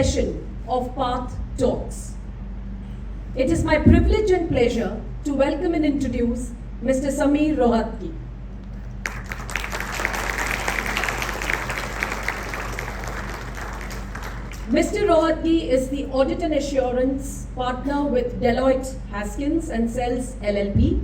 session of Path Talks. It is my privilege and pleasure to welcome and introduce Mr. Sameer Rohati. Mr. Rohatgi is the Audit and Assurance Partner with Deloitte Haskins Sells LLP.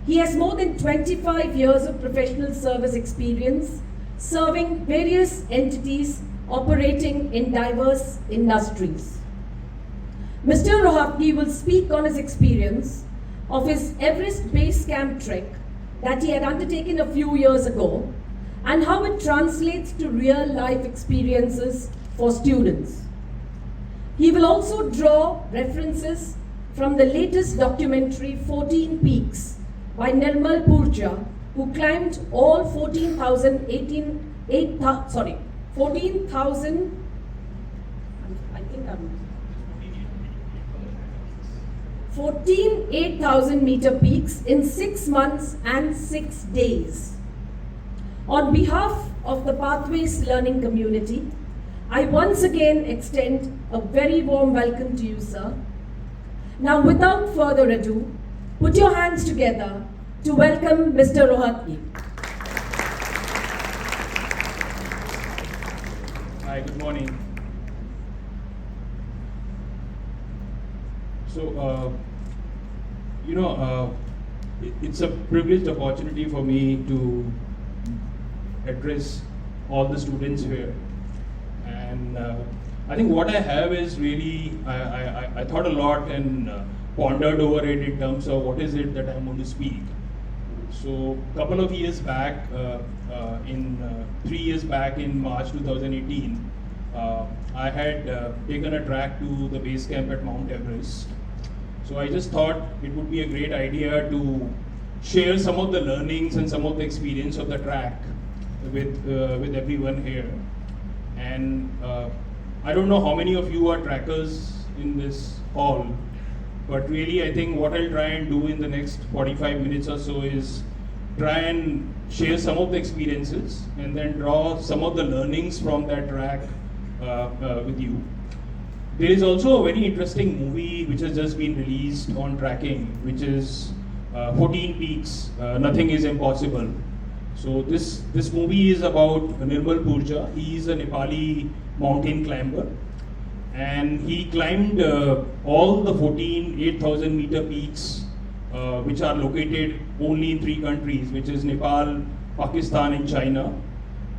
He has more than 25 years of professional service experience, serving various entities operating in diverse industries. Mr. Rohatgi will speak on his experience of his Everest Base Camp Trek that he had undertaken a few years ago and how it translates to real life experiences for students. He will also draw references from the latest documentary 14 Peaks by Nirmal Purja, who climbed all 14,000 8,000 meter peaks in 6 months and 6 days. On behalf of the Pathways Learning community, I once again extend a very warm welcome to you, sir. Now, without further ado, put your hands together to welcome Mr. Rohatgi. Hi, good morning. So, it's a privileged opportunity for me to address all the students here. And I think what I have is really, I thought a lot and pondered over it in terms of what is it that I'm going to speak. So a couple of years back, 3 years back in March 2018, I had taken a track to the base camp at Mount Everest. So I just thought it would be a great idea to share some of the learnings and some of the experience of the track with everyone here. And I don't know how many of you are trackers in this hall, but really I think what I'll try and do in the next 45 minutes or so is try and share some of the experiences and then draw some of the learnings from that track with you. There is also a very interesting movie which has just been released on tracking, which is 14 Peaks, Nothing is Impossible. So this movie is about Nirmal Purja. He is a Nepali mountain climber, and he climbed all the 14 8,000 meter peaks which are located only in 3 countries, which is Nepal, Pakistan and China,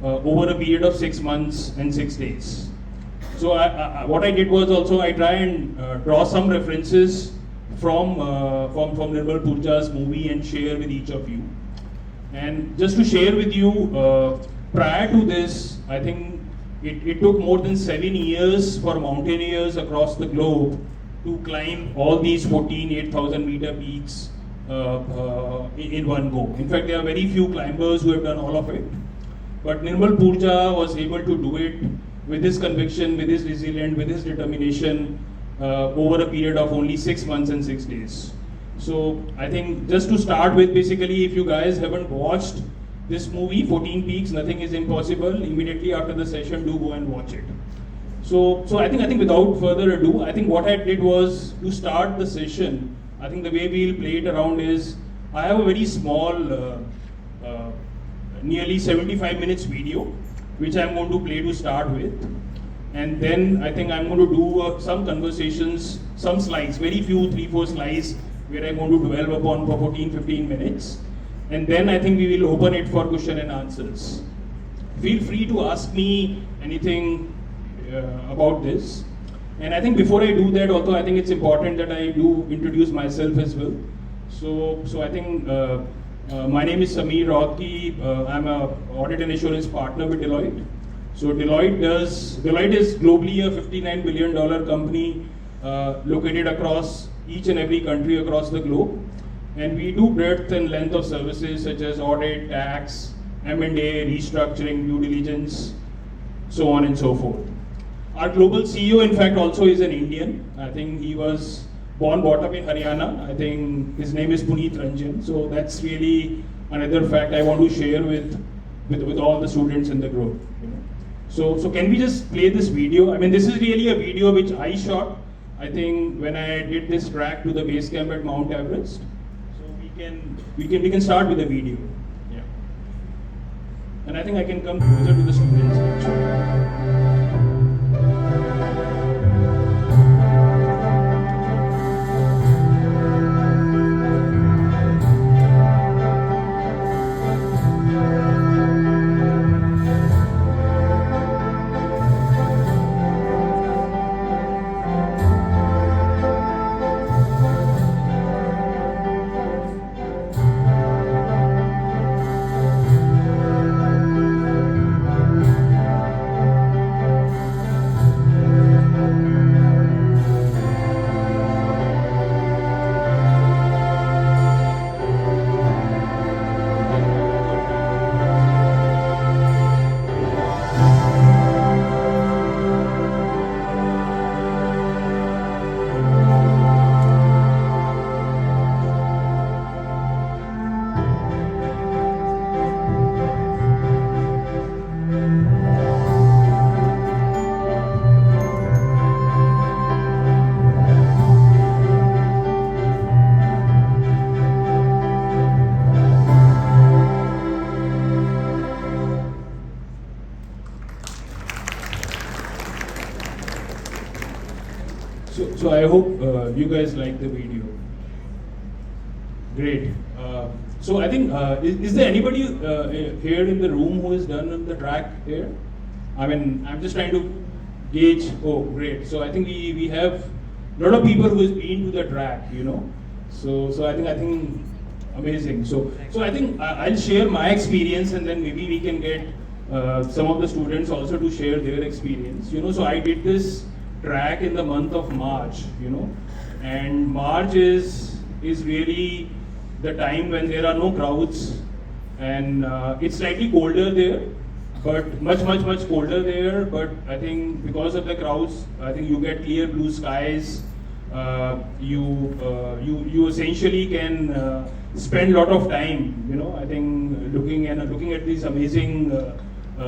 over a period of 6 months and 6 days. So what I did was also I try and draw some references from Nirmal Purja's movie and share with each of you. And just to share with you, prior to this, I think it took more than 7 years for mountaineers across the globe to climb all these 14 8,000 meter peaks in one go. In fact, there are very few climbers who have done all of it. But Nirmal Purja was able to do it with his conviction, with his resilience, with his determination over a period of only 6 months and 6 days. So I think just to start with, basically, if you guys haven't watched this movie, 14 Peaks, Nothing is Impossible, immediately after the session, do go and watch it. So I think without further ado, I think what I did was to start the session. I think the way we'll play it around is, I have a very small, nearly 75 minutes video, which I'm going to play to start with. And then I think I'm going to do some conversations, some slides, very few, 3-4 slides, where I'm going to dwell upon for 14-15 minutes. And then I think we will open it for question and answers. Feel free to ask me anything about this. And I think before I do that, also I think it's important that I do introduce myself as well. So I think my name is Sameer Rohati. I'm an Audit and Assurance Partner with Deloitte. So Deloitte is globally a $59 billion company located across each and every country across the globe. And we do breadth and length of services such as audit, tax, M&A, restructuring, due diligence, so on and so forth. Our global CEO, in fact, also is an Indian. I think he was brought up in Haryana. I think his name is Puneet Ranjan. So that's really another fact I want to share with all the students in the group. So can we just play this video? I mean, this is really a video which I shot, I think, when I did this track to the base camp at Mount Everest. So we can start with the video. Yeah. And I think I can come closer to the students actually. So I hope you guys like the video. Great. So I think, is there anybody here in the room who has done the track here? I mean, I'm just trying to gauge. Oh, great. So I think we have a lot of people who has been to the track, you know. So I think amazing. So I think I'll share my experience, and then maybe we can get some of the students also to share their experience. You know, so I did this track in the month of March, you know, and March is really the time when there are no crowds, and it's slightly colder there, but much colder there. But I think because of the crowds, I think you get clear blue skies. You essentially can spend a lot of time, you know, I think looking at these amazing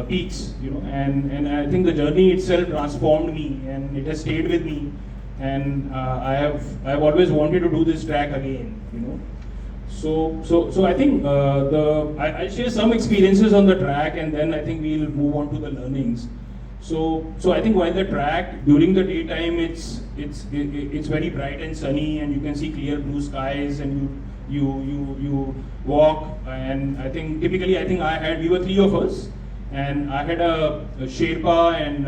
peaks, you know, and I think the journey itself transformed me, and it has stayed with me, and I've always wanted to do this track again, you know. So I think I'll share some experiences on the track, and then I think we'll move on to the learnings. So I think while the track during the daytime it's very bright and sunny, and you can see clear blue skies, and you walk, and I think typically we were 3 of us, and I had a Sherpa and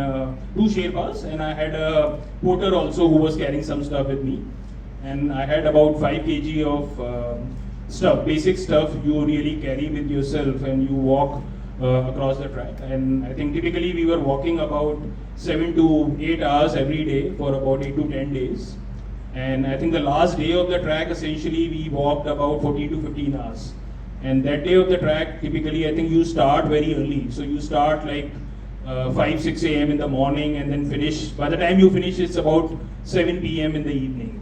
2 Sherpas, and I had a porter also who was carrying some stuff with me, and I had about 5 kg of stuff, basic stuff you really carry with yourself, and you walk across the track. And I think typically we were walking about 7 to 8 hours every day for about 8 to 10 days. And I think the last day of the track, essentially we walked about 14 to 15 hours. And that day of the track, typically I think you start very early. So you start like 5, 6 a.m. in the morning, and then finish, by the time you finish, it's about 7 p.m. in the evening.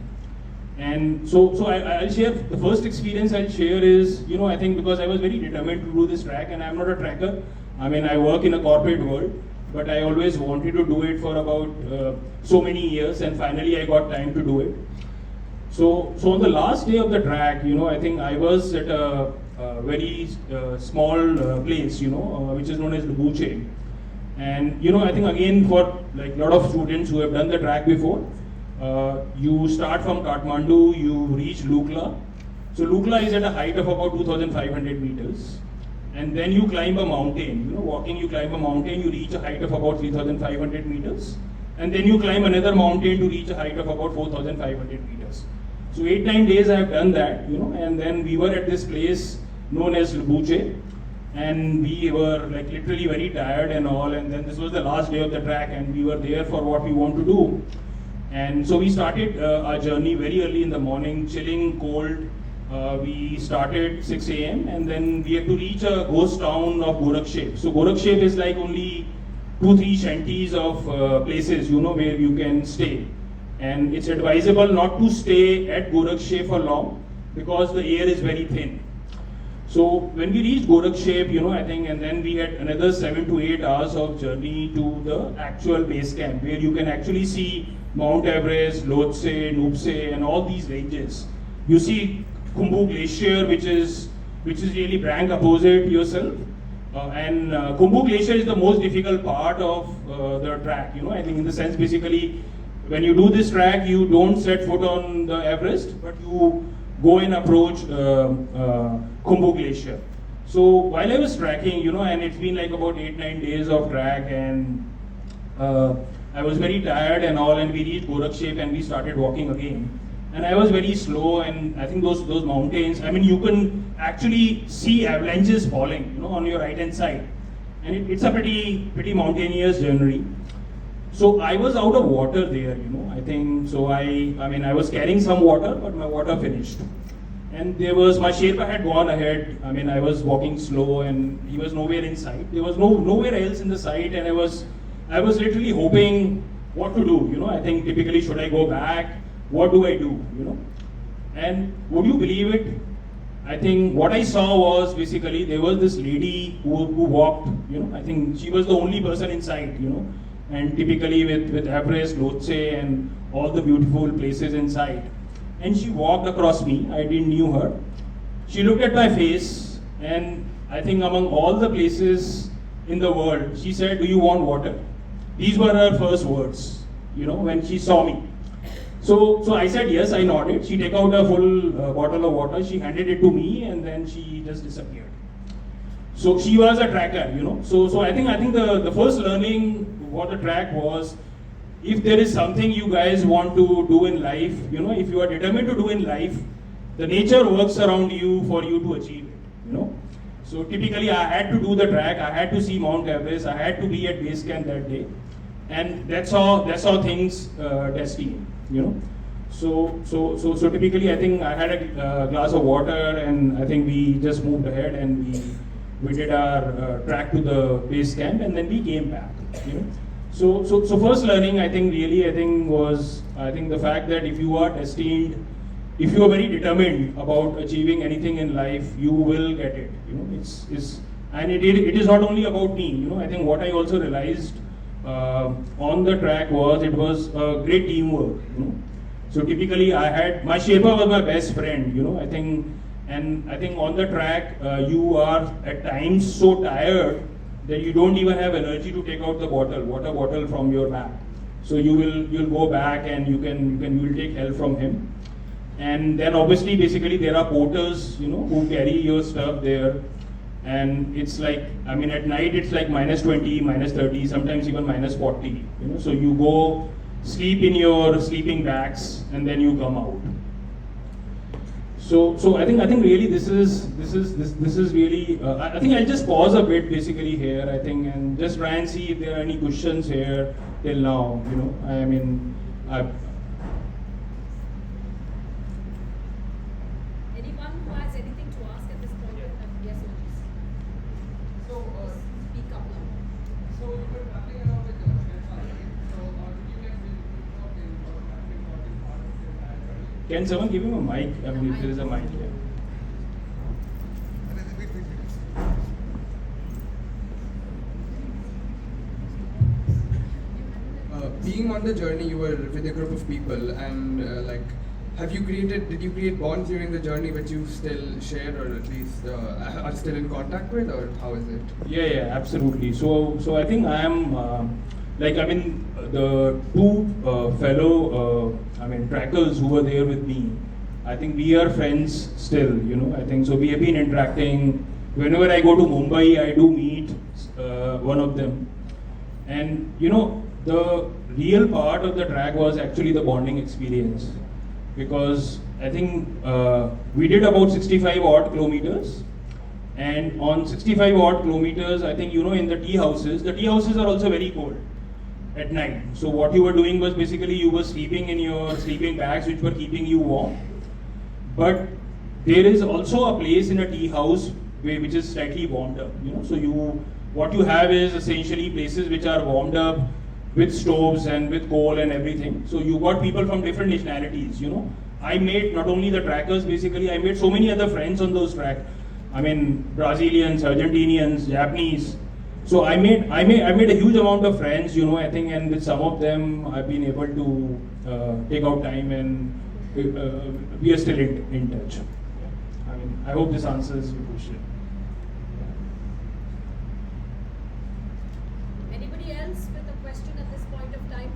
And so I'll share, the first experience I'll share is, you know, I think because I was very determined to do this track, and I'm not a tracker. I mean, I work in a corporate world, but I always wanted to do it for about so many years, and finally I got time to do it. So on the last day of the track, you know, I think I was at a very small place, you know, which is known as Lubuche. And, you know, I think again for like a lot of students who have done the track before, you start from Kathmandu, you reach Lukla. So Lukla is at a height of about 2,500 meters. And then you climb a mountain, you know, walking you climb a mountain, you reach a height of about 3,500 meters. And then you climb another mountain to reach a height of about 4,500 meters. So 8-9 days I have done that, you know, and then we were at this place known as Lubuche. And we were like literally very tired and all, and then this was the last day of the track, and we were there for what we want to do. And so we started our journey very early in the morning, chilling, cold. We started 6 a.m. and then we had to reach a ghost town of Gorakshep. So Gorakshep is like only 2-3 shanties of places, you know, where you can stay. And it's advisable not to stay at Gorakshep for long because the air is very thin. So when we reached Gorakshep, I think, and then we had another 7 to 8 hours of journey to the actual base camp, where you can actually see Mount Everest, Lhotse, Nuptse, and all these ranges. You see Khumbu Glacier, which is really blank opposite yourself. And Khumbu Glacier is the most difficult part of the track. I think in the sense, basically, when you do this track, you don't set foot on the Everest, but you go and approach Khumbu Glacier. So while I was tracking, and it's been like about 8-9 days of track, and I was very tired and all, and we reached Gorakshep and we started walking again. And I was very slow, and I think those mountains, I mean, you can actually see avalanches falling, on your right hand side. And it's a pretty mountainous journey. So I was out of water there, I think, so I was carrying some water, but my water finished. And my Sherpa had gone ahead. I was walking slow and he was nowhere in sight. There was nowhere else in the sight, and I was literally hoping what to do, I think typically should I go back? What do I do, And would you believe it? I think what I saw was basically there was this lady who walked, I think she was the only person in sight, and typically with Everest, Lhotse, and all the beautiful places in sight. And she walked across me. I didn't knew her. She looked at my face, and I think among all the places in the world, she said, "Do you want water?" These were her first words, when she saw me. So I said yes, I nodded. She took out a full bottle of water, she handed it to me, and then she just disappeared. So she was a tracker, So I think the first learning for the track was, if there is something you guys want to do in life, if you are determined to do in life, the nature works around you for you to achieve it, So typically I had to do the track, I had to see Mount Everest, I had to be at base camp that day. And that's how things destined, So typically I think I had a glass of water, and I think we just moved ahead and we did our track to the base camp, and then we came back, So first learning was the fact that if you are destined, if you are very determined about achieving anything in life, you will get it, and it is not only about me, I think what I also realized on the track was it was a great teamwork, So typically my Sherpa was my best friend, I think on the track you are at times so tired that you don't even have energy to take out the water bottle from your bag. So you'll go back and you will take help from him. And then obviously basically there are porters, who carry your stuff there. And it's like, at night it's like -20, -30, sometimes even -40, So you go sleep in your sleeping bags and then you come out. So I think really this is really. I think I'll just pause a bit basically here. I think and just try and see if there are any questions here till now. Anyone who has anything to ask at this point? Yes, please. So, Speak up now. so you were traveling around with your Sherpa, right? So, did you get really important or an important part of your entire journey? Can someone give him a mic? If there is a mic here. Being on the journey, you were with a group of people, and did you create bonds during the journey which you still share, or at least are still in contact with, or how is it? Yeah, absolutely. So I think I am, the two fellow, trackers who were there with me, I think we are friends still, I think, so we have been interacting. Whenever I go to Mumbai, I do meet one of them. And, the real part of the track was actually the bonding experience. Because I think we did about 65 odd kilometers. And on 65 odd kilometers, I think, in the tea houses are also very cold at night. So what you were doing was basically you were sleeping in your sleeping bags, which were keeping you warm. But there is also a place in a tea house which is slightly warmed up. So what you have is essentially places which are warmed up with stoves and with coal and everything. So you got people from different nationalities. I made not only the trackers, basically I made so many other friends on those tracks. I mean, Brazilians, Argentinians, Japanese. So I made a huge amount of friends, you know, I think, and with some of them I've been able to take out time, and we are still in touch. I mean, I hope this answers your question. Anybody else with a question at this point of time?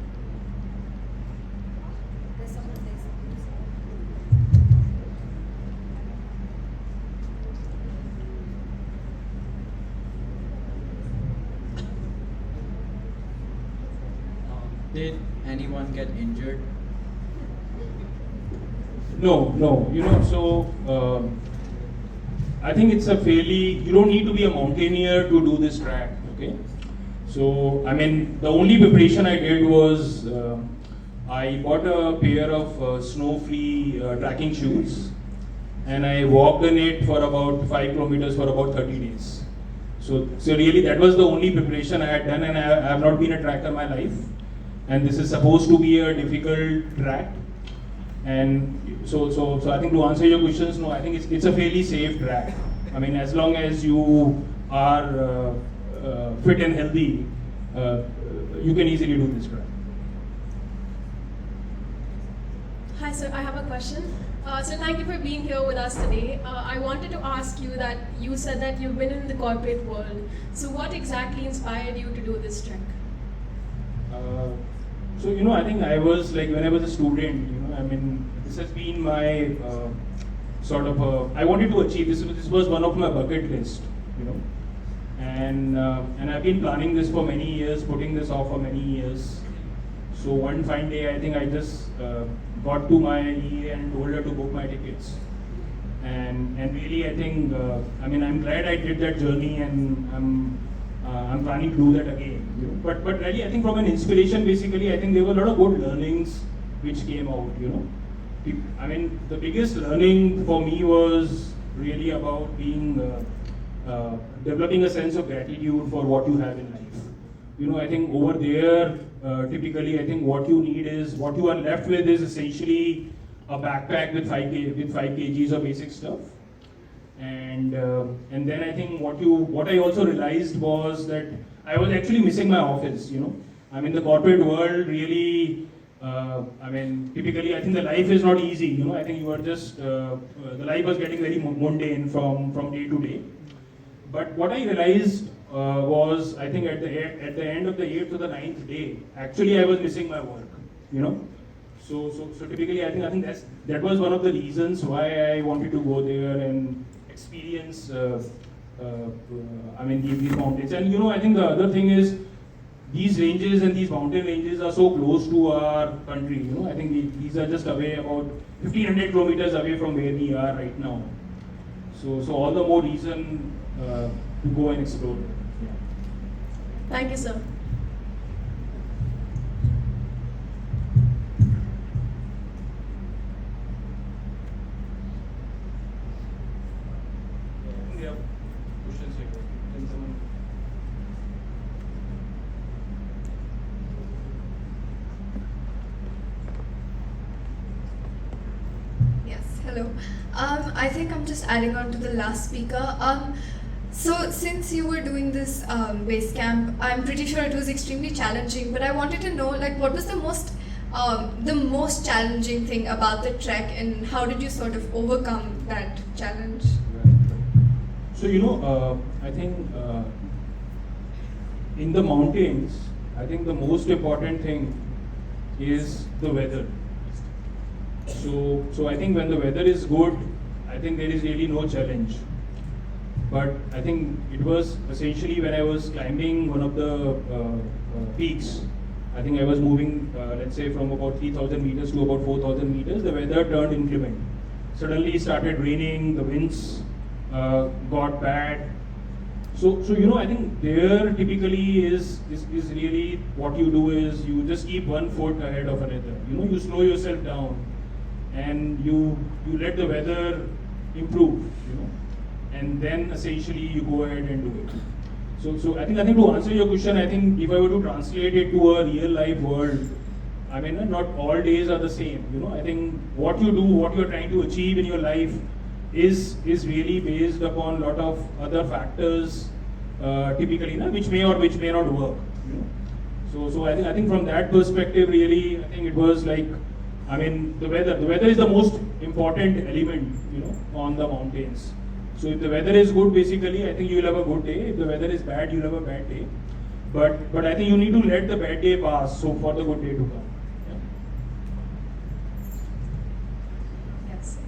There's someone there. Did anyone get injured? No, you know, so I think it's a fairly, you don't need to be a mountaineer to do this track, okay? So, I mean, the only preparation I did was I bought a pair of snow-free tracking shoes, and I walked in it for about 5 kilometers for about 30 days. So really that was the only preparation I had done, and I have not been a tracker in my life. And this is supposed to be a difficult track. And so I think to answer your questions, no, I think it's a fairly safe track. I mean, as long as you are fit and healthy, you can easily do this track. Hi sir, I have a question. So thank you for being here with us today. I wanted to ask you that you said that you've been in the corporate world. So what exactly inspired you to do this trek? So, you know, I think I was like, when I was a student, you know, I mean, this has been my sort of, I wanted to achieve, this was one of my bucket list, you know. And I've been planning this for many years, putting this off for many years. So one fine day, I think I just got to my EA and told her to book my tickets. And really, I think, I mean, I'm glad I did that journey, and I'm planning to do that again. You know? But really, I think from an inspiration, basically, I think there were a lot of good learnings which came out. You know, I mean, the biggest learning for me was really about being developing a sense of gratitude for what you have in life. You know, I think over there, typically, I think what you need is, what you are left with is essentially a backpack with 5 kgs of basic stuff. And then I think what I also realized was that I was actually missing my office, you know. I mean, the corporate world really, I mean, typically I think the life is not easy, you know. I think you are just, the life was getting very mundane from day to day. But what I realized was, I think at the end of the 8th or the 9th day, actually I was missing my work, you know. So typically I think that was one of the reasons why I wanted to go there and experience, I mean, these mountains. And you know, I think the other thing is, these ranges and these mountain ranges are so close to our country. You know, I think these are just away about 1,500 kilometers away from where we are right now. So all the more reason to go and explore. Yeah. Thank you, sir. Yes, hello. I think I'm just adding on to the last speaker. So since you were doing this base camp, I'm pretty sure it was extremely challenging, but I wanted to know, like, what was the most challenging thing about the trek, and how did you sort of overcome that challenge? So, you know, I think in the mountains, I think the most important thing is the weather. So I think when the weather is good, I think there is really no challenge. But I think it was essentially when I was climbing one of the peaks, I think I was moving, let's say, from about 3,000 meters to about 4,000 meters, the weather turned inclement. Suddenly it started raining, the winds got bad. So you know, I think there typically is really what you do is you just keep one foot ahead of another. You know, you slow yourself down and you let the weather improve, you know, and then essentially you go ahead and do it. So I think to answer your question, I think if I were to translate it to a real life world, I mean, not all days are the same. You know, I think what you do, what you're trying to achieve in your life, is really based upon lot of other factors, typically, which may or which may not work. So I think from that perspective, really, I think it was like, I mean, the weather is the most important element, on the mountains. So if the weather is good, basically, I think you will have a good day. If the weather is bad, you'll have a bad day. But I think you need to let the bad day pass, so for the good day to come. Yes.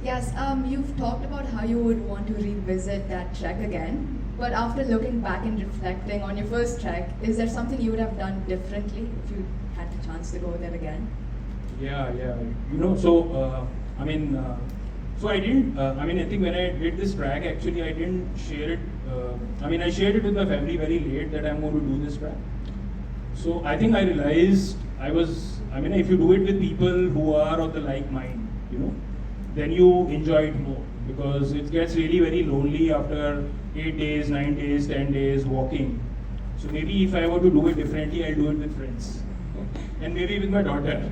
Yes, you've talked about how you would want to revisit that trek again. But after looking back and reflecting on your first trek, is there something you would have done differently if you had the chance to go there again? Yeah. So I didn't, I think when I did this track, actually, I didn't share it. I shared it with my family very late that I'm going to do this track. So I think I realized if you do it with people who are of the like mind, then you enjoy it more, because it gets really very lonely after 8 days, 9 days, 10 days walking. So maybe if I were to do it differently, I'll do it with friends and maybe with my daughter.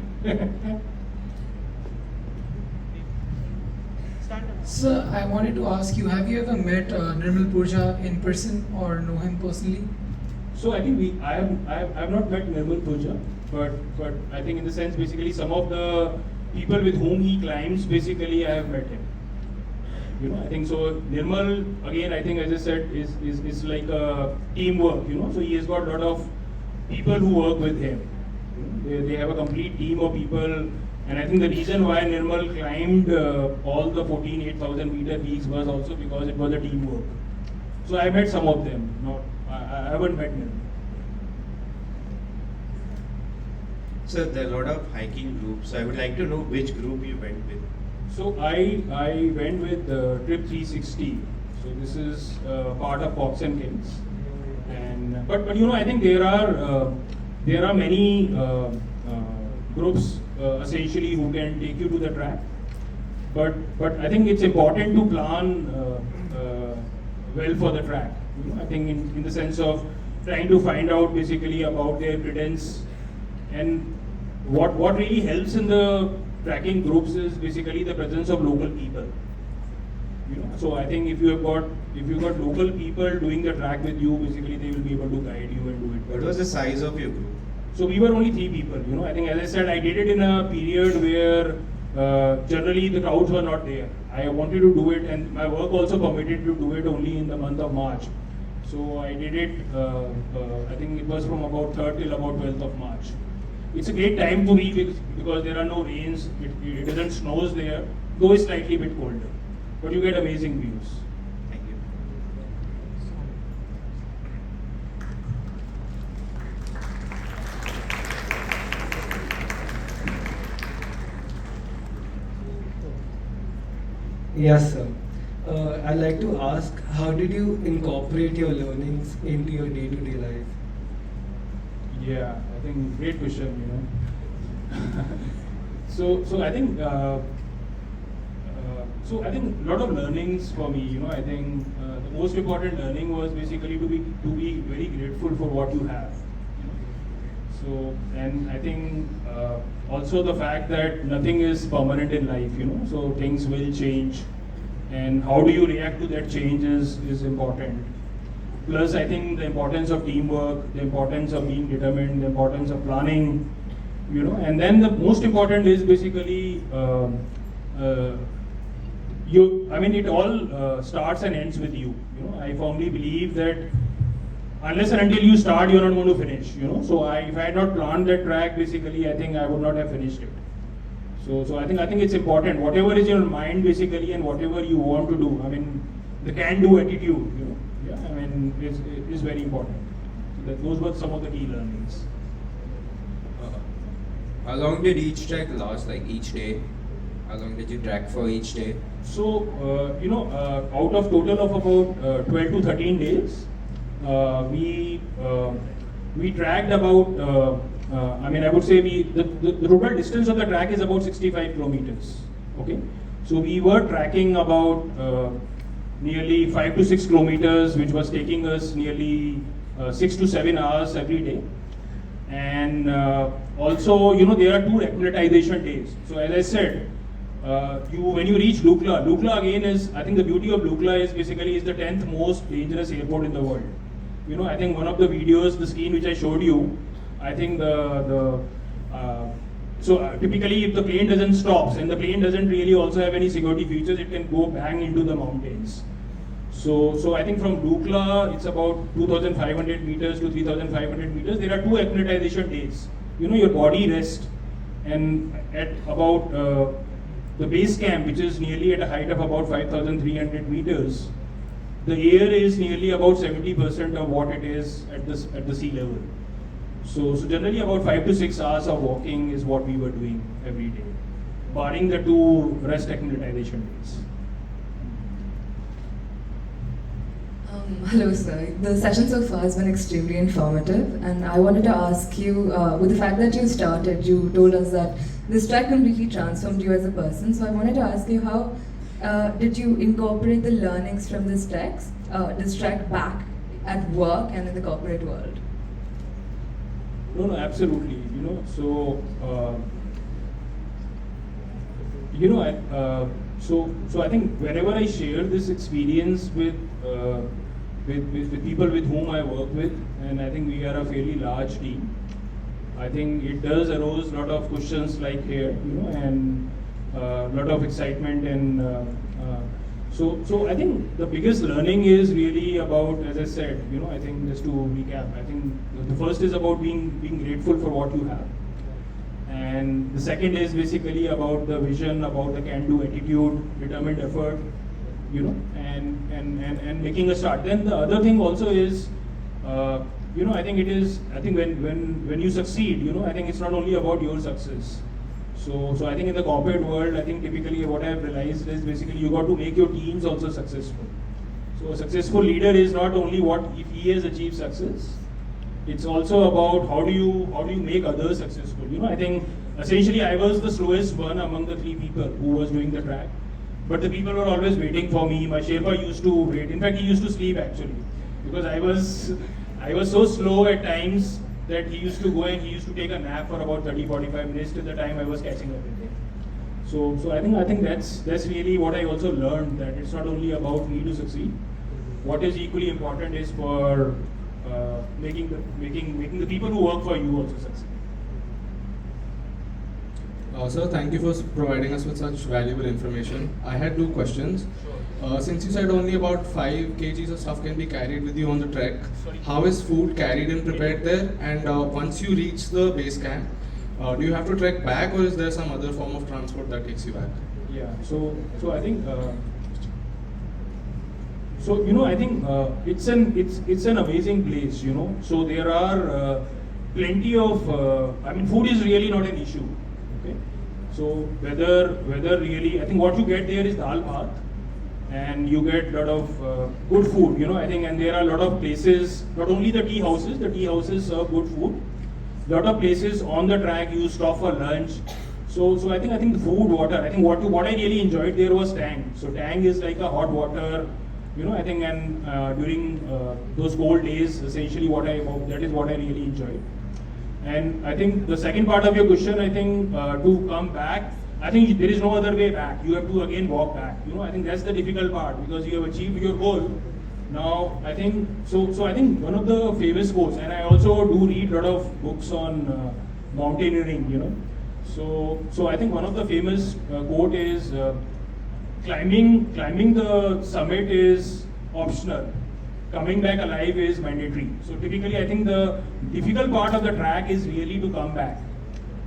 Sir, I wanted to ask you, have you ever met Nirmal Purja in person or know him personally? So I think I have not met Nirmal Purja, but I think in the sense, basically, some of the people with whom he climbs, basically, I have met him. I think so. Nirmal, again, I think, as I said, is like a teamwork. So he has got a lot of people who work with him. They have a complete team of people. And I think the reason why Nirmal climbed all the 8,000 meter peaks was also because it was a teamwork. So I met some of them. I haven't met Nirmal. So there are a lot of hiking groups. I would like to know which group you went with. So I went with Trip 360. So this is part of Fox and Kings. And but I think there are many groups essentially who can take you to the track. But I think it's important to plan well for the track. I think in the sense of trying to find out basically about their credence, and what really helps in the tracking groups is basically the presence of local people. So I think if you've got local people doing the track with you, basically they will be able to guide you and do it. What was the size of your group? So we were only 3 people. I think, as I said, I did it in a period where generally the crowds were not there. I wanted to do it, and my work also permitted to do it only in the month of March. So I did it. I think it was from about 3rd till about 12th of March. It's a great time to be because there are no rains. It doesn't snows there, though it's slightly bit colder. But you get amazing views. Thank you. Yes, sir. I'd like to ask, how did you incorporate your learnings into your day-to-day life? Yeah, I think great question. So I think I think a lot of learnings for me. I think the most important learning was basically to be very grateful for what you have. So, and I think also the fact that nothing is permanent in life. So things will change, and how do you react to that change is important. Plus, I think the importance of teamwork, the importance of being determined, the importance of planning, and then the most important is basically it all starts and ends with you. I firmly believe that unless and until you start, you're not going to finish. So if I had not planned that track, basically, I think I would not have finished it. So I think it's important. Whatever is your mind, basically, and whatever you want to do. The can-do attitude. Is very important. So those were some of the key learnings. How long did each trek last, like each day? How long did you track for each day? So, out of total of about 12 to 13 days, we tracked about, I would say the total distance of the track is about 65 kilometers. Okay. So we were tracking about nearly 5 to 6 kilometers, which was taking us nearly 6 to 7 hours every day. And also, there are 2 acclimatization days. So as I said, when you reach Lukla again is, I think the beauty of Lukla is basically is the 10th most dangerous airport in the world. You know, I think one of the videos, the screen which I showed you, I think typically if the plane doesn't stop and the plane doesn't really also have any security features, it can go bang into the mountains. So I think from Lukla, it's about 2,500 meters to 3,500 meters. There are 2 acclimatization days. You know, your body rests, and at about the base camp, which is nearly at a height of about 5,300 meters, the air is nearly about 70% of what it is at the sea level. So generally about 5 to 6 hours of walking is what we were doing every day, barring the 2 rest acclimatization days. Hello, sir. The session so far has been extremely informative, and I wanted to ask you, with the fact that you told us that this track completely transformed you as a person. So I wanted to ask you, how did you incorporate the learnings from this track back at work and in the corporate world? No, absolutely. You know, so I think whenever I share this experience with people with whom I work with, and I think we are a fairly large team, I think it does arouse a lot of questions like here, you know, and a lot of excitement, and so I think the biggest learning is really about, as I said, you know, I think just to recap, I think the first is about being grateful for what you have, and the second is basically about the vision, about the can-do attitude, determined effort, you know, and making a start. Then the other thing also is, you know, I think when you succeed, you know, I think it's not only about your success. So I think in the corporate world, I think typically what I've realized is basically you got to make your teams also successful. So a successful leader is not only what if he has achieved success, it's also about how do you make others successful. You know, I think essentially I was the slowest one among the 3 people who was doing the track, but the people were always waiting for me. My Sherpa used to wait. In fact, he used to sleep actually, because I was so slow at times that he used to go and he used to take a nap for about 30-45 minutes till the time I was catching up with him. So I think that's really what I also learned, that it's not only about me to succeed. What is equally important is for making the people who work for you also succeed. Sir, thank you for providing us with such valuable information. I had 2 questions. Since you said only about 5 kgs of stuff can be carried with you on the trek, how is food carried and prepared there? And once you reach the base camp, do you have to trek back, or is there some other form of transport that takes you back? Yeah, so I think you know, I think it's an amazing place, you know. So there are plenty of I mean, food is really not an issue. Okay, so whether really, I think what you get there is dal bhat, and you get a lot of good food, you know, I think, and there are a lot of places, not only the tea houses serve good food, a lot of places on the track you stop for lunch. So I think the food, water, I think what I really enjoyed there was Tang. So Tang is like a hot water, you know, I think, and during those cold days, essentially that is what I really enjoyed. And I think the second part of your question, I think to come back, I think there is no other way back. You have to again walk back. You know, I think that's the difficult part, because you have achieved your goal. Now, I think, so I think one of the famous quotes, and I also do read a lot of books on mountaineering, you know. So I think one of the famous quote is, climbing the summit is optional. Coming back alive is mandatory. So typically, I think the difficult part of the track is really to come back,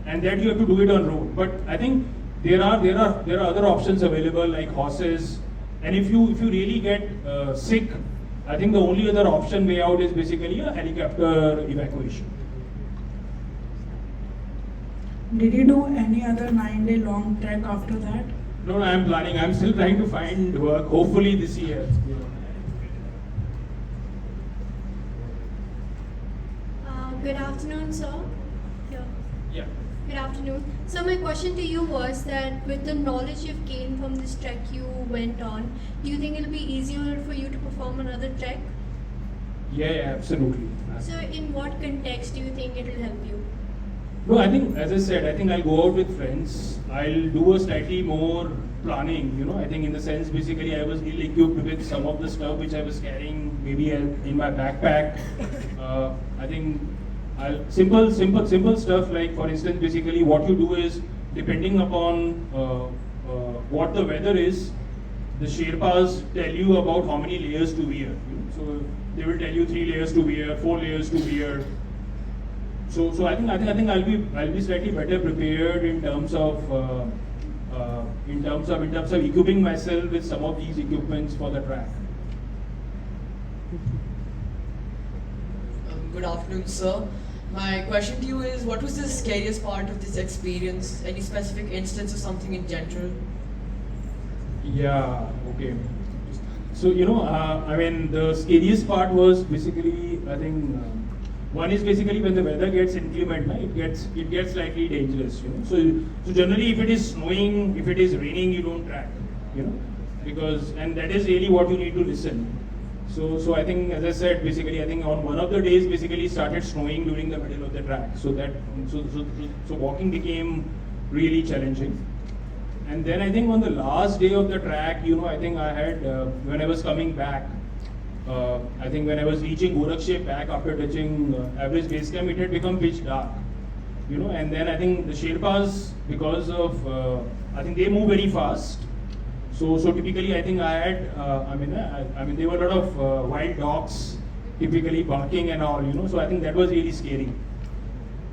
and that you have to do it on road. But I think there are other options available, like horses, and if you really get sick, I think the only other option way out is basically a helicopter evacuation. Did you do any other 9-day long trek after that? No, I'm still trying to find work, hopefully this year. You know. Good afternoon, sir. Yeah. Good afternoon. So my question to you was that with the knowledge you've gained from this trek you went on, do you think it'll be easier for you to perform another trek? Yeah, absolutely. So in what context do you think it'll help you? No, I think, as I said, I think I'll go out with friends. I'll do a slightly more planning, I think in the sense, basically, I was ill-equipped with some of the stuff which I was carrying, maybe in my backpack. I think simple stuff like, for instance, basically what you do is, depending upon what the weather is, the Sherpas tell you about how many layers to wear. So they will tell you 3 layers to wear, 4 layers to wear. So I think I'll be slightly better prepared in terms of equipping myself with some of these equipments for the track. Good afternoon, sir. My question to you is, what was the scariest part of this experience? Any specific instance or something in general? Yeah, okay. So, I mean, the scariest part was basically, I think, one is basically when the weather gets inclement, it gets slightly dangerous, So generally, if it is snowing, if it is raining, you don't track, and that is really what you need to listen. So I think, as I said, basically, I think on one of the days, basically started snowing during the middle of the track. So walking became really challenging. And then I think on the last day of the track, I think I had, when I was coming back, I think when I was reaching Gorakhsep back after touching Everest Base Camp, it had become pitch dark. And then I think the Sherpas, because of, I think they move very fast. So typically I think I had, I mean there were a lot of wild dogs typically barking and all, so I think that was really scary.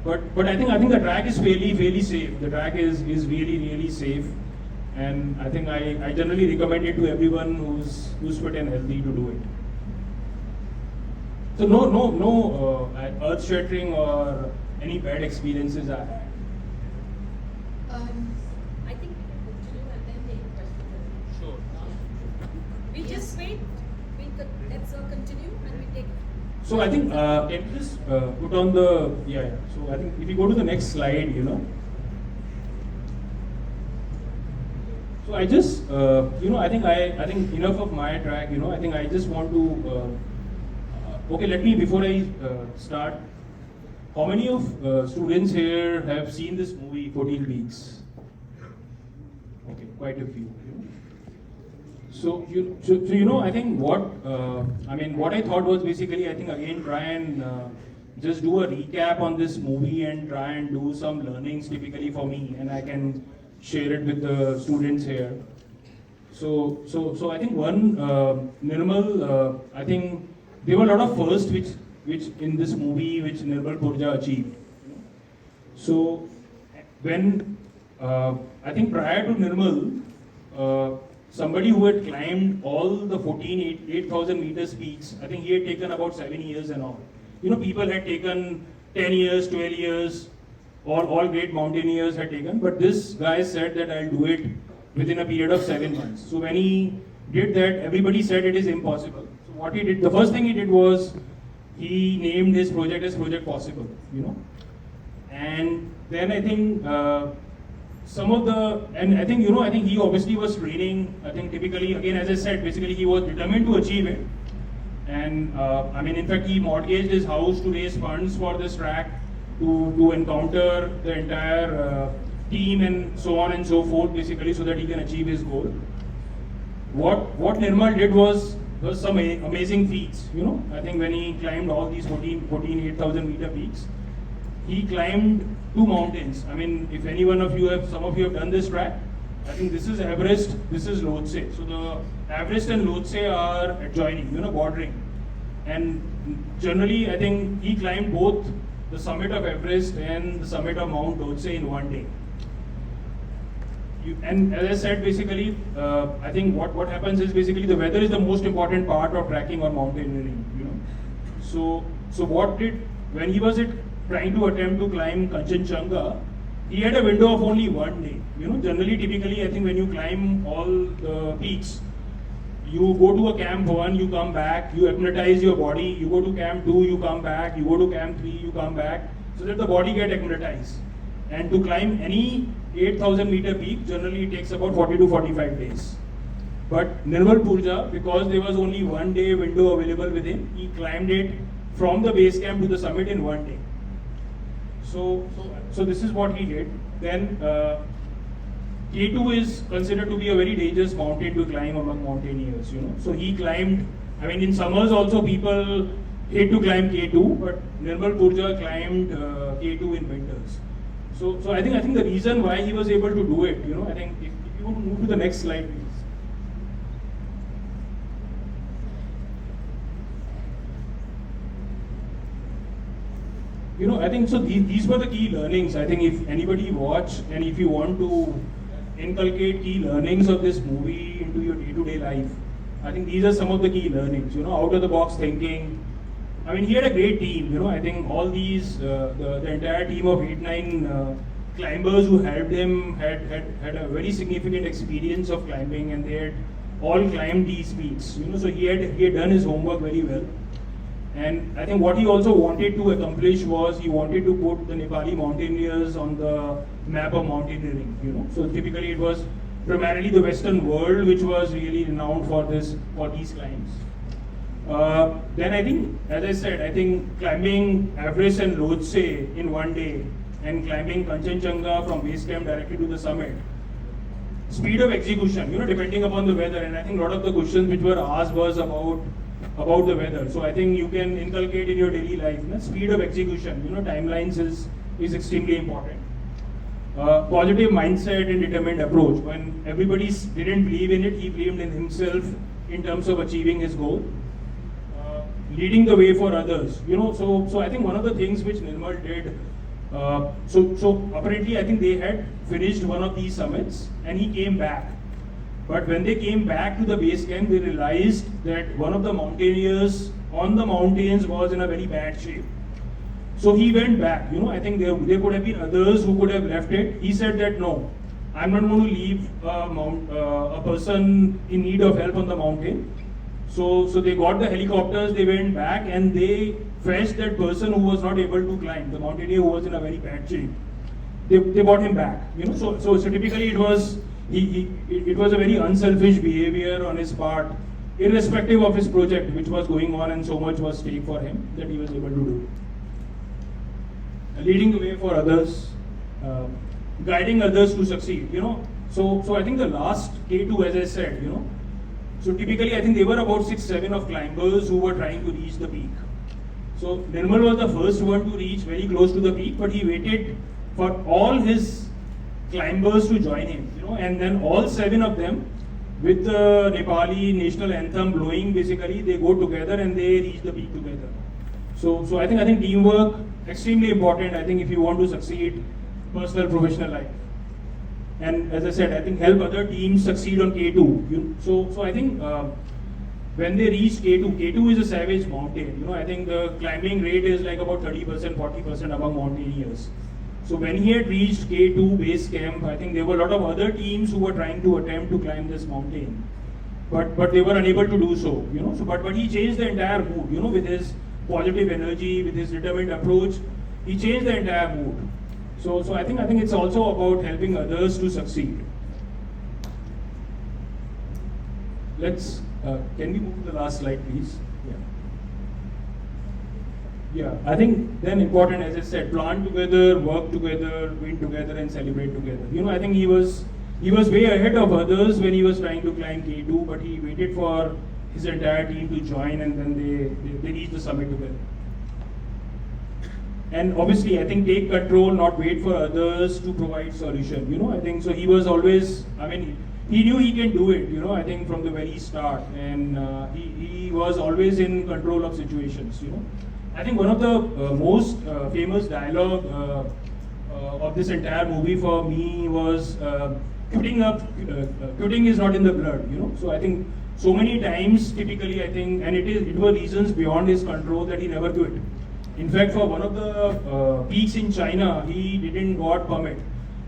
But I think the track is fairly safe. The track is really safe, and I think I generally recommend it to everyone who's fit and healthy to do it. So no earth-shattering or any bad experiences I had. I think we can continue and then take questions. Sure. We just wait. Let's continue and we take. So I think can you just put on the So I think if you go to the next slide, So I just I think enough of my track. I think I just want to. Okay, let me before I start. How many of students here have seen this movie 14 Weeks? Okay, quite a few. So I think what I thought was basically, I think again try and just do a recap on this movie and try and do some learnings typically for me, and I can share it with the students here. So I think one Nirmal, I think there were a lot of firsts which in this movie which Nirmal Purja achieved. So when I think prior to Nirmal, somebody who had climbed all the 8,000 meters peaks, I think he had taken about 7 years and all. People had taken 10 years, 12 years, all great mountaineers had taken, but this guy said that I'll do it within a period of 7 months. So when he did that, everybody said it is impossible. So what he did, the first thing he did was, he named his project as Project Possible, And then I think I think he obviously was training. I think typically, again, as I said, basically he was determined to achieve it. And in fact, he mortgaged his house to raise funds for this track, to encounter the entire team and so on and so forth, basically, so that he can achieve his goal. What Nirmal did was some amazing feats, I think when he climbed all these 14 8,000 meter peaks, he climbed 2 mountains. If any one of you some of you have done this track, I think this is Everest, this is Lhotse. So the Everest and Lhotse are adjoining, bordering. And generally, I think he climbed both the summit of Everest and the summit of Mount Lhotse in one day. And as I said, basically, I think what happens is basically the weather is the most important part of trekking or mountaineering. So when he was trying to attempt to climb Kanchenjunga, he had a window of only 1 day. Generally, typically, I think when you climb all the peaks, you go to a camp 1, you come back, you acclimatize your body. You go to camp 2, you come back. You go to camp 3, you come back, so that the body get acclimatized. And to climb any 8,000 meter peak, generally it takes about 40 to 45 days. But Nirmal Purja, because there was only 1 day window available with him, he climbed it from the base camp to the summit in 1 day. So this is what he did. Then K2 is considered to be a very dangerous mountain to climb among mountaineers, you know. So he climbed, I mean in summers also people hate to climb K2, but Nirmal Purja climbed K2 in winters. So I think the reason why he was able to do it, you know, I think if you want to move to the next slide please. You know, I think so these were the key learnings. I think if anybody watch and if you want to inculcate key learnings of this movie into your day-to-day life, I think these are some of the key learnings, you know, out of the box thinking. I mean, he had a great team, you know, I think all these, the entire team of 8-9 climbers who helped him had a very significant experience of climbing, and they had all climbed these peaks, you know, so he had done his homework very well. And I think what he also wanted to accomplish was he wanted to put the Nepali mountaineers on the map of mountaineering, you know. So typically it was primarily the Western world which was really renowned for these climbs. Then I think, as I said, I think climbing Everest and Lhotse in one day and climbing Kanchenjunga from base camp directly to the summit, speed of execution, you know, depending upon the weather. And I think a lot of the questions which were asked was about the weather. So I think you can inculcate in your daily life, you know, speed of execution, you know, timelines is extremely important. Positive mindset and determined approach. When everybody didn't believe in it, he believed in himself in terms of achieving his goal. Leading the way for others, you know. So I think one of the things which Nirmal did. So apparently I think they had finished one of these summits and he came back. But when they came back to the base camp, they realized that one of the mountaineers on the mountains was in a very bad shape. So he went back, you know. I think there could have been others who could have left it. He said that no, I'm not going to leave a person in need of help on the mountain. So they got the helicopters, they went back and they fetched that person who was not able to climb, the mountaineer who was in a very bad shape. They brought him back, you know. So typically it was a very unselfish behavior on his part, irrespective of his project which was going on, and so much was at stake for him that he was able to do. Leading the way for others, guiding others to succeed, you know. So I think the last K2, as I said, you know, so typically I think there were about 6-7 of climbers who were trying to reach the peak. So Nirmal was the first one to reach very close to the peak, but he waited for all his climbers to join him, you know, and then all 7 of them with the Nepali national anthem blowing, basically they go together and they reach the peak together. So I think teamwork extremely important. I think if you want to succeed personal professional life, and as I said, I think help other teams succeed on K2. So I think when they reach K2 is a savage mountain. You know, I think the climbing rate is like about 30%, 40% among mountaineers. So when he had reached K2 base camp, I think there were a lot of other teams who were trying to attempt to climb this mountain, but they were unable to do so. You know, so but he changed the entire mood. You know, with his positive energy, with his determined approach, he changed the entire mood. So I think it's also about helping others to succeed. Let's can we move to the last slide, please? Yeah, I think then important, as I said, plan together, work together, win together, and celebrate together. You know, I think he was way ahead of others when he was trying to climb K2, but he waited for his entire team to join, and then they reached the summit together. And obviously, I think take control, not wait for others to provide solution. You know, I think so. He was always, I mean, he knew he can do it. You know, I think from the very start, and he was always in control of situations. You know, I think one of the most famous dialogue of this entire movie for me was quitting is not in the blood. You know, so I think so many times, typically, I think, and it were reasons beyond his control that he never quit. In fact, for one of the peaks in China, he didn't got permit.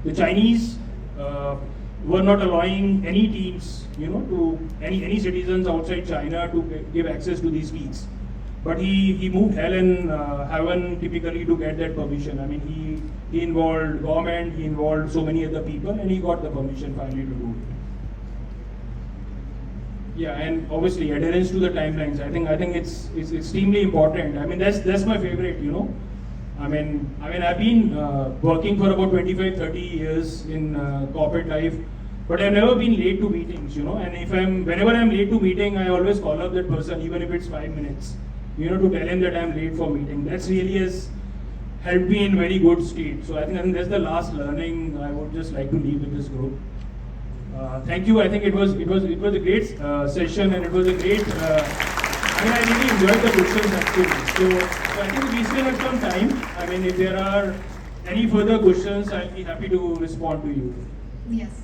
The Chinese were not allowing any teams, you know, to any citizens outside China to give access to these peaks. But he moved hell and heaven typically to get that permission. I mean, he involved government, he involved so many other people, and he got the permission finally to do it. Yeah, and obviously adherence to the timelines. I think it's extremely important. I mean, that's my favorite. You know, I've been working for about 25, 30 years in corporate life, but I've never been late to meetings, and whenever I'm late to meeting, I always call up that person, even if it's 5 minutes, to tell him that I'm late for meeting. That's really has helped me in very good state. So I think that's the last learning I would just like to leave with this group. Thank you. I think it was a great session, and it was a great. I really enjoyed the questions actually. So I think we still have some time. If there are any further questions, I'll be happy to respond to you. Yes.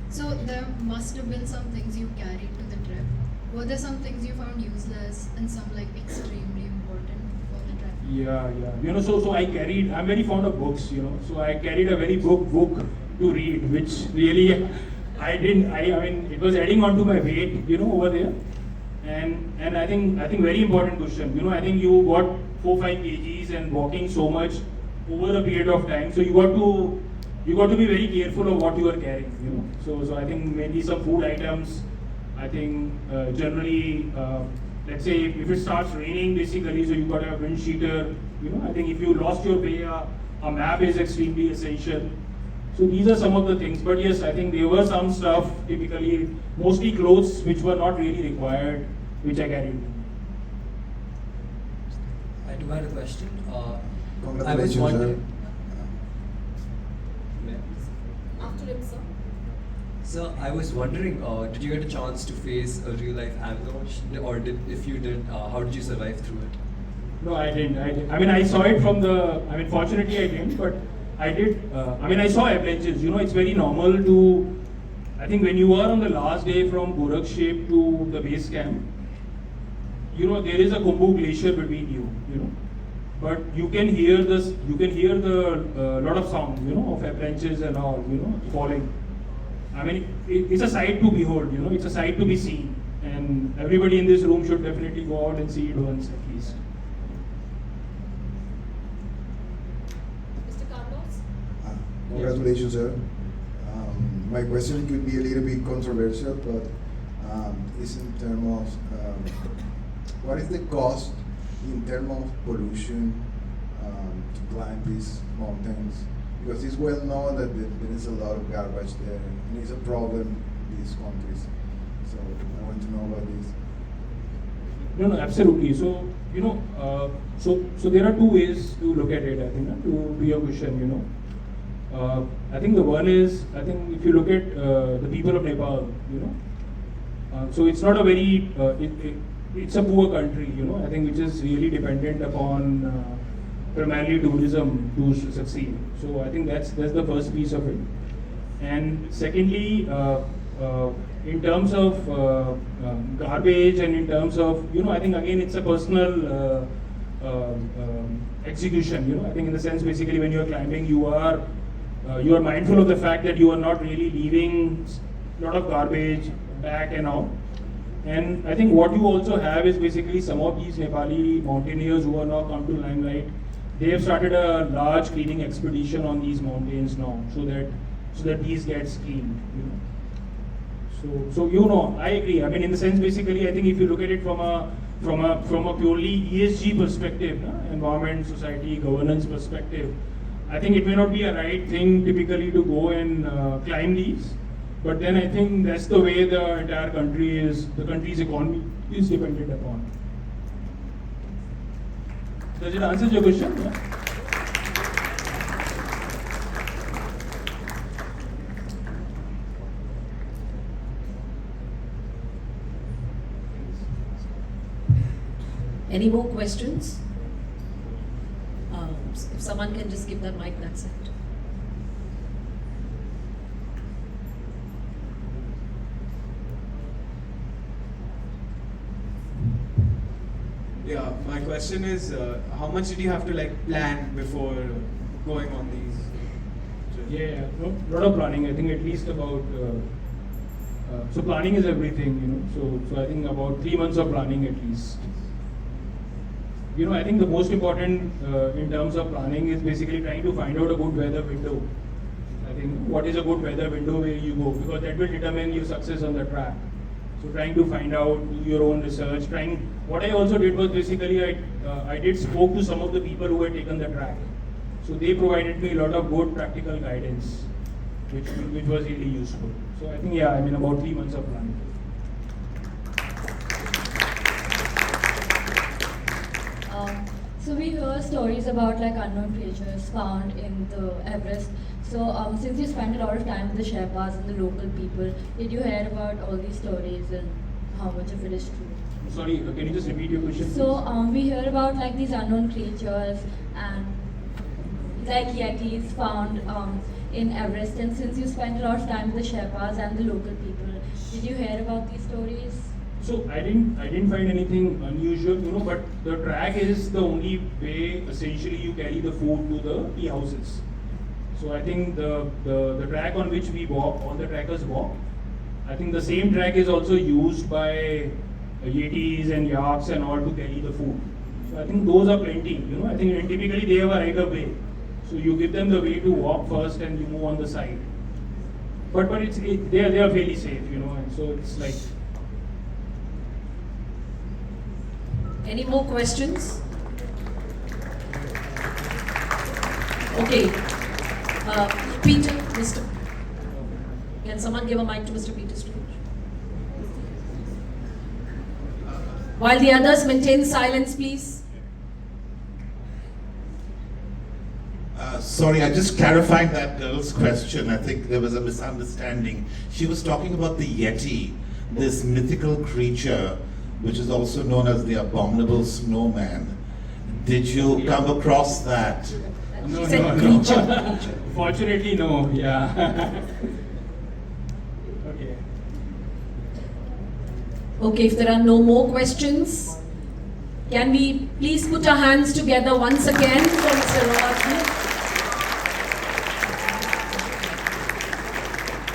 So there must have been some things you carried to the trip. Were there some things you found useless and some extremely important for the trip? Yeah. So I'm very fond of books, So I carried a very book to read, which really it was adding on to my weight, over there. And I think very important question. I think you got 4-5 kgs and walking so much over a period of time. So you got to be very careful of what you are carrying, So I think maybe some food items. I think generally, let's say if it starts raining, basically, so you got to have wind cheater. I think if you lost your way, a map is extremely essential. So these are some of the things. But yes, I think there were some stuff, typically, mostly clothes, which were not really required, which I carried. I do have a question. Congratulations, sir. After him, sir. So I was wondering, did you get a chance to face a real life avalanche, or if you did, how did you survive through it? No, I didn't. I saw it from fortunately I didn't, but I did. I saw avalanches. It's very normal to. I think when you are on the last day from Gorakshep to the base camp, there is a Khumbu glacier between you. But you can hear this. You can hear the lot of sound, of avalanches and all, falling. It's a sight to behold. It's a sight to be seen, and everybody in this room should definitely go out and see it once at least. Mr. Carlos? Congratulations, sir. My question could be a little bit controversial, but it's in terms of what is the cost in terms of pollution to climb these mountains? Because it's well known that there is a lot of garbage there, and it's a problem in these countries. So I want to know about this. No, absolutely. So so there are two ways to look at it. I think to your question, I think the one is, I think if you look at the people of Nepal, so it's not a very it's a poor country, I think, which is really dependent upon primarily tourism to succeed. So I think that's the first piece of it. And secondly, in terms of garbage and in terms of, I think again it's a personal execution. I think in the sense, basically, when you are climbing, you are mindful of the fact that you are not really leaving a lot of garbage back and all. And I think what you also have is basically some of these Nepali mountaineers who are now come to limelight. They have started a large cleaning expedition on these mountains now, so that these gets cleaned. So I agree. In the sense, basically, I think if you look at it from a purely ESG perspective, environment, society, governance perspective, I think it may not be a right thing typically to go and climb these. But then I think that's the way the entire the country's economy is dependent upon. Does it answer your question? Yeah? Any more questions? If someone can just give that mic, that's it. Yeah, my question is, how much did you have to plan before going on these? Yeah, lot of planning. I think at least about. So planning is everything, So I think about 3 months of planning at least. I think the most important in terms of planning is basically trying to find out a good weather window. I think what is a good weather window where you go, because that will determine your success on the track. So trying to find out, do your own research. What I also did was basically I did spoke to some of the people who had taken the track. So they provided me a lot of good practical guidance, which was really useful. So I think about 3 months of planning. So we hear stories about like unknown creatures found in the Everest. So since you spent a lot of time with the Sherpas and the local people, did you hear about all these stories and how much of it is true? Sorry, can you just repeat your question? So we hear about like these unknown creatures and like yetis found in Everest. And since you spent a lot of time with the Sherpas and the local people, did you hear about these stories? So I didn't find anything unusual, but the track is the only way essentially you carry the food to the tea houses. So I think the track on which we walk, all the trackers walk, I think the same track is also used by yetis and yaks and all to carry the food. So I think those are plenty, I think typically they have a right of way. So you give them the way to walk first and you move on the side. But they are fairly safe, and so it's like. Any more questions? Okay. Peter, Mr. Can someone give a mic to Mr. Peter Stewart? While the others maintain silence, please. Sorry, I just clarified that girl's question. I think there was a misunderstanding. She was talking about the Yeti, this mythical creature which is also known as the abominable snowman. Did you come across that? No. Fortunately, no. Yeah. Okay. Okay, if there are no more questions, can we please put our hands together once again for Mr. Rohatgi?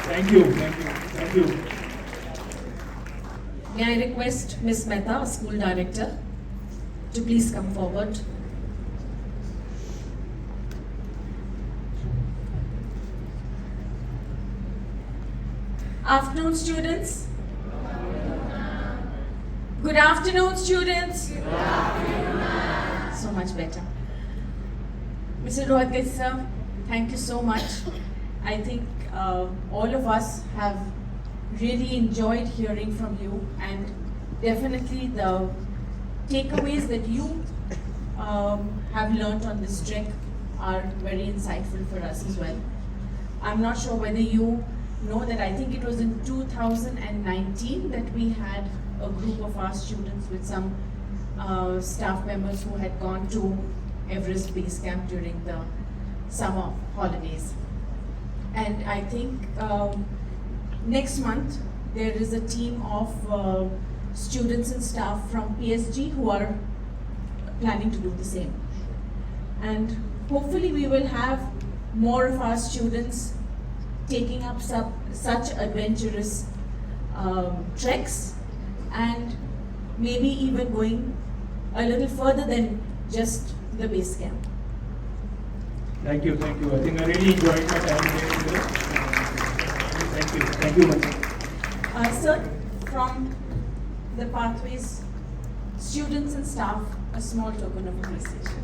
Thank you. May I request Ms. Mehta, our school director, to please come forward. Afternoon, students. Good afternoon, students. Good afternoon. So much better. Mr. Rohatgi sir, thank you so much. I think all of us have really enjoyed hearing from you, and definitely the takeaways that you have learnt on this trek are very insightful for us as well. I'm not sure whether you know that I think it was in 2019 that we had a group of our students with some staff members who had gone to Everest Base Camp during the summer holidays. And I think next month there is a team of students and staff from PSG who are planning to do the same. And hopefully we will have more of our students taking up such adventurous treks, and maybe even going a little further than just the base camp. Thank you. I think I really enjoyed my time here. Thank you much. Sir, from the Pathways students and staff, a small token of appreciation.